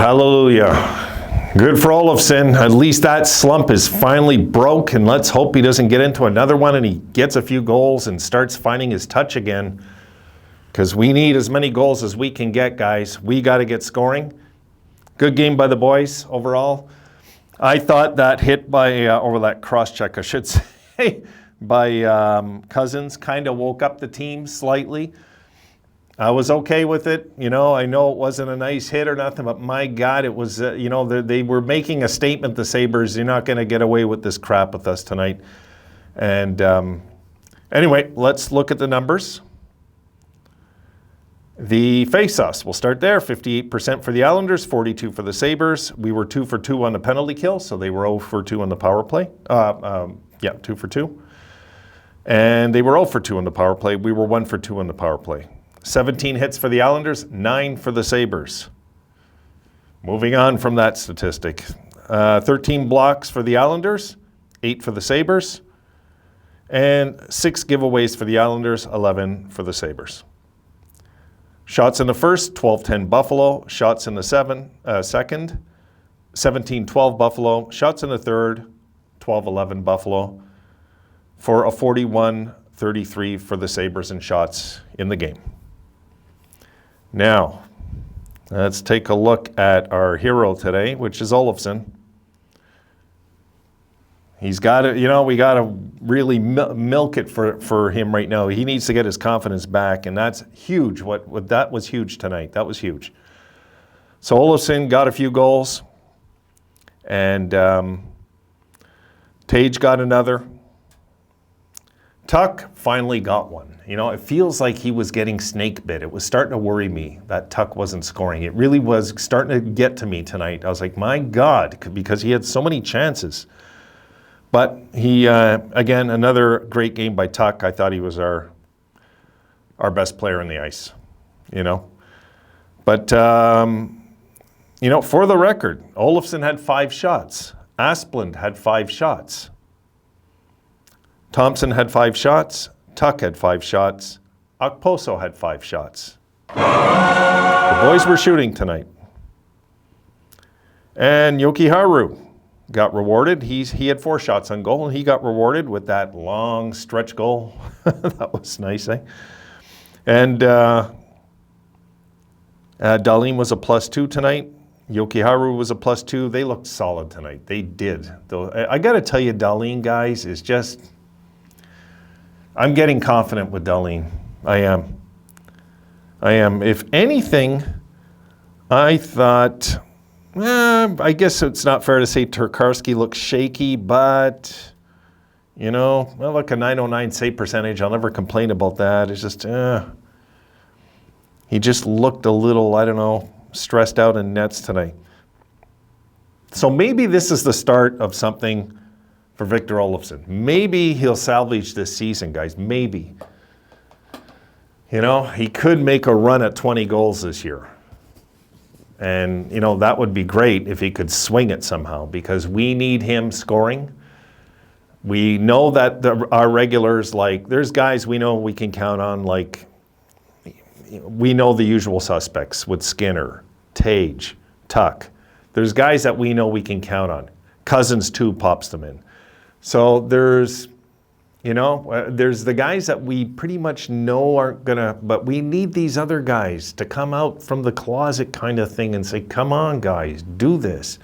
Hallelujah. Good for Olofsson. At least that slump is finally broke, and let's hope he doesn't get into another one and he gets a few goals and starts finding his touch again, because we need as many goals as we can get, guys. We got to get scoring. Good game by the boys overall. I thought that hit by, or that cross-check, I should say, by Cousins kind of woke up the team slightly. I was okay with it. I know it wasn't a nice hit or nothing, but my God, it was, they were making a statement, the Sabres. You're not going to get away with this crap with us tonight. And anyway, let's look at the numbers. The face-offs, we'll start there. 58% for the Islanders, 42% for the Sabres. We were 2 for 2 on the penalty kill, so they were 0 for 2 on the power play. 2 for 2. And they were 0 for 2 on the power play. We were 1 for 2 on the power play. 17 hits for the Islanders, 9 for the Sabres. Moving on from that statistic. 13 blocks for the Islanders, 8 for the Sabres. And 6 giveaways for the Islanders, 11 for the Sabres. Shots in the first, 12-10 Buffalo. Shots in the second, 17-12 Buffalo. Shots in the third, 12-11 Buffalo. For a 41-33 for the Sabres in shots in the game. Now, let's take a look at our hero today, which is Olofsson. He's got to, we got to really milk it for him right now. He needs to get his confidence back, and that's huge. That was huge tonight. That was huge. So Olofsson got a few goals, and Tage got another. Tuck finally got one. It feels like he was getting snake bit. It was starting to worry me that Tuck wasn't scoring. It really was starting to get to me tonight. I was like, my God, because he had so many chances. But he, again, another great game by Tuck. I thought he was our best player on the ice, But, for the record, Olofsson had 5 shots. Asplund had 5 shots. Thompson had 5 shots. Tuck had 5 shots. Okposo had 5 shots. The boys were shooting tonight. And Jokiharju got rewarded. He had 4 shots on goal, and he got rewarded with that long stretch goal. That was nice, eh? And Dahlin was a +2 tonight. Jokiharju was a +2. They looked solid tonight. They did. Though I got to tell you, Dahlin, guys, is just... I'm getting confident with Dahlin. I am. If anything, I thought, I guess it's not fair to say Turkarski looks shaky, but, look, a .909 save percentage. I'll never complain about that. It's just, he just looked a little, stressed out in nets tonight. So maybe this is the start of something for Victor Olofsson. Maybe he'll salvage this season, guys. Maybe. He could make a run at 20 goals this year. And, that would be great if he could swing it somehow, because we need him scoring. We know that our regulars, there's guys we know we can count on, we know the usual suspects with Skinner, Tage, Tuck. There's guys that we know we can count on. Cousins, too, pops them in. So there's the guys that we pretty much know aren't going to, but we need these other guys to come out from the closet kind of thing and say, come on, guys, do this.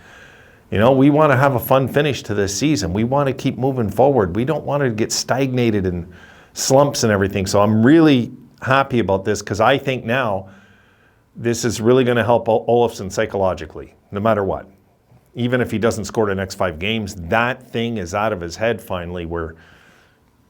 We want to have a fun finish to this season. We want to keep moving forward. We don't want to get stagnated in slumps and everything. So I'm really happy about this, because I think now this is really going to help Olofsson psychologically, no matter what. Even if he doesn't score the next 5 games, that thing is out of his head finally, where,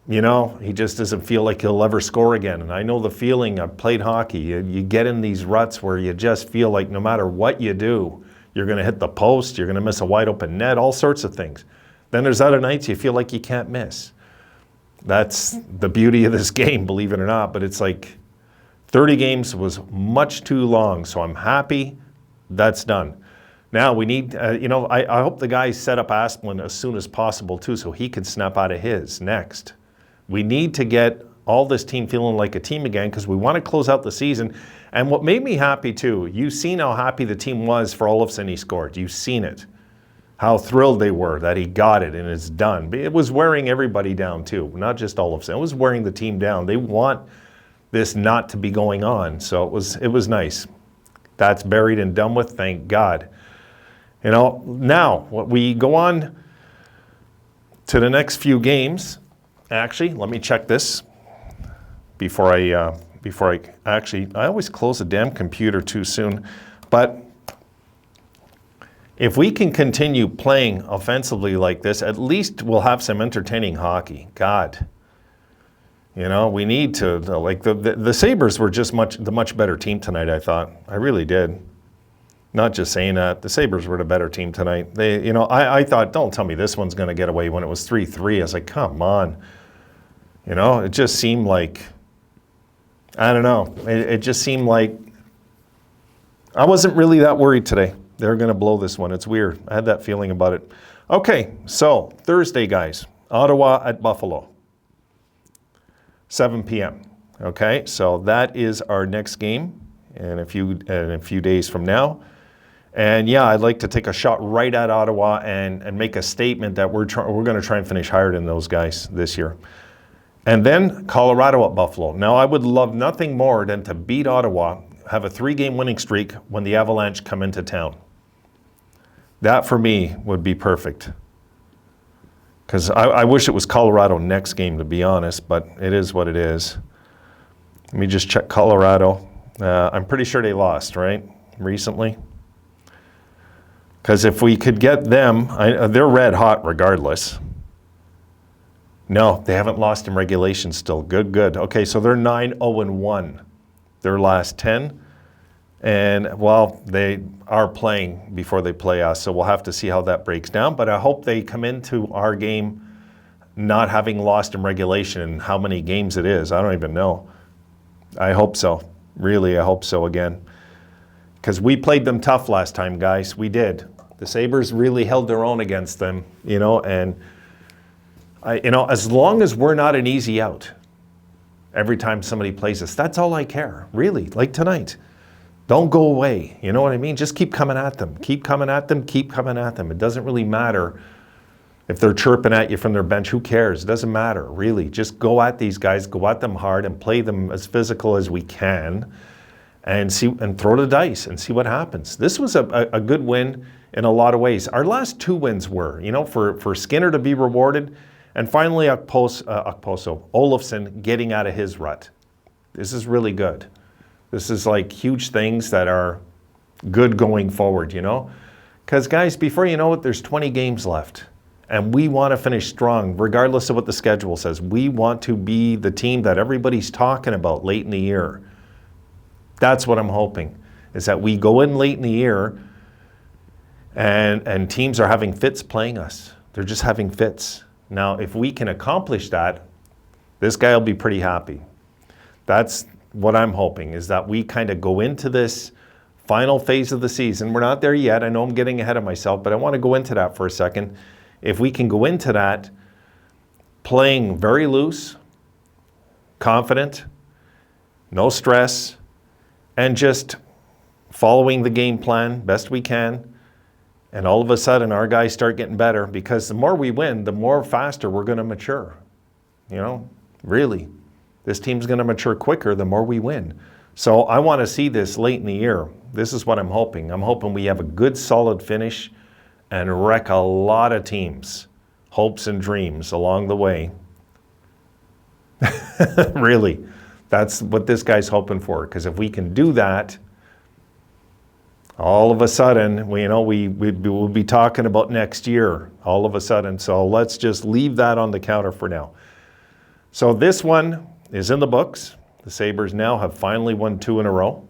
he just doesn't feel like he'll ever score again. And I know the feeling. I've played hockey. You get in these ruts where you just feel like no matter what you do, you're going to hit the post, you're going to miss a wide open net, all sorts of things. Then there's other nights you feel like you can't miss. That's the beauty of this game, believe it or not. But it's like 30 games was much too long, so I'm happy that's done. Now we need, I hope the guys set up Asplund as soon as possible too, so he can snap out of his next. We need to get all this team feeling like a team again because we want to close out the season. And what made me happy too, you've seen how happy the team was for Olofsson he scored. You've seen it. How thrilled they were that he got it and it's done. But it was wearing everybody down too, not just Olofsson. It was wearing the team down. They want this not to be going on. So it was nice. That's buried and done with, thank God. You know, now we go on to the next few games. Actually, let me check this before I always close the damn computer too soon. But if we can continue playing offensively like this, at least we'll have some entertaining hockey. God, you know, we need to, like the Sabres were just the much better team tonight, I thought. I really did. Not just saying that. The Sabres were the better team tonight. They, you know, I thought, don't tell me this one's going to get away when it was 3-3. I was like, come on. You know, it just seemed like, I don't know. It just seemed like I wasn't really that worried today. They're going to blow this one. It's weird. I had that feeling about it. Okay, so Thursday, guys. Ottawa at Buffalo. 7 p.m. Okay, so that is our next game in a few days from now. And yeah, I'd like to take a shot right at Ottawa and make a statement that we're going to try and finish higher than those guys this year. And then Colorado at Buffalo. Now, I would love nothing more than to beat Ottawa, have a 3-game winning streak when the Avalanche come into town. That, for me, would be perfect. Because I wish it was Colorado next game, to be honest, but it is what it is. Let me just check Colorado. I'm pretty sure they lost, right, recently? Because if we could get them, they're red hot regardless. No, they haven't lost in regulation still. Good. Okay, so they're 9-0-1. Their last 10. And, well, they are playing before they play us, so we'll have to see how that breaks down. But I hope they come into our game not having lost in regulation and how many games it is. I don't even know. I hope so. Really, I hope so again. Because we played them tough last time, guys. We did. The Sabres really held their own against them, you know, and as long as we're not an easy out every time somebody plays us, that's all I care, really, like tonight. Don't go away, you know what I mean? Just keep coming at them. Keep coming at them. It doesn't really matter if they're chirping at you from their bench. Who cares? It doesn't matter, really. Just go at these guys, go at them hard, and play them as physical as we can, and throw the dice and see what happens. This was a good win in a lot of ways. Our last 2 wins were, you know, for Skinner to be rewarded, and finally Olofsson getting out of his rut. This is really good. This is like huge things that are good going forward, you know? Because, guys, before you know it, there's 20 games left. And we want to finish strong, regardless of what the schedule says. We want to be the team that everybody's talking about late in the year. That's what I'm hoping, is that we go in late in the year and teams are having fits playing us. They're just having fits. Now, if we can accomplish that, this guy will be pretty happy. That's what I'm hoping, is that we kind of go into this final phase of the season. We're not there yet. I know I'm getting ahead of myself, but I want to go into that for a second. If we can go into that playing very loose, confident, no stress, and just following the game plan best we can, and all of a sudden our guys start getting better, because the more we win, the more faster we're going to mature. You know, really. This team's going to mature quicker the more we win. So I want to see this late in the year. This is what I'm hoping. I'm hoping we have a good, solid finish and wreck a lot of teams' hopes and dreams along the way. Really. That's what this guy's hoping for. Because if we can do that, all of a sudden, we'll be talking about next year. All of a sudden. So let's just leave that on the counter for now. So this one is in the books. The Sabres now have finally won 2 in a row.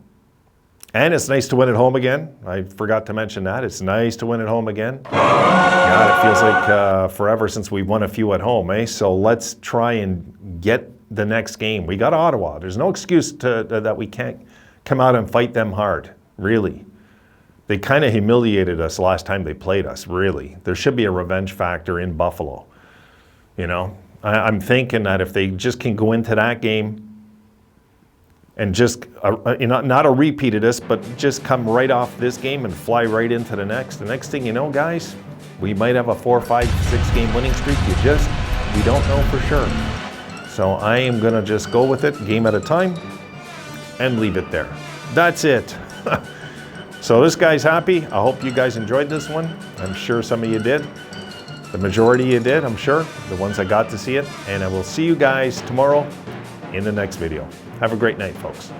And it's nice to win at home again. I forgot to mention that. It's nice to win at home again. God, it feels like forever since we won a few at home, eh? So let's try and get the next game. We got Ottawa. There's no excuse that we can't come out and fight them hard, really. They kind of humiliated us last time they played us, really. There should be a revenge factor in Buffalo, you know? I'm thinking that if they just can go into that game and just, not a repeat of this, but just come right off this game and fly right into the next thing you know, guys, we might have a 4, 5, 6 game winning streak. We don't know for sure. So I am going to just go with it, game at a time, and leave it there. That's it. So this guy's happy. I hope you guys enjoyed this one. I'm sure some of you did. The majority of you did, I'm sure. The ones that got to see it. And I will see you guys tomorrow in the next video. Have a great night, folks.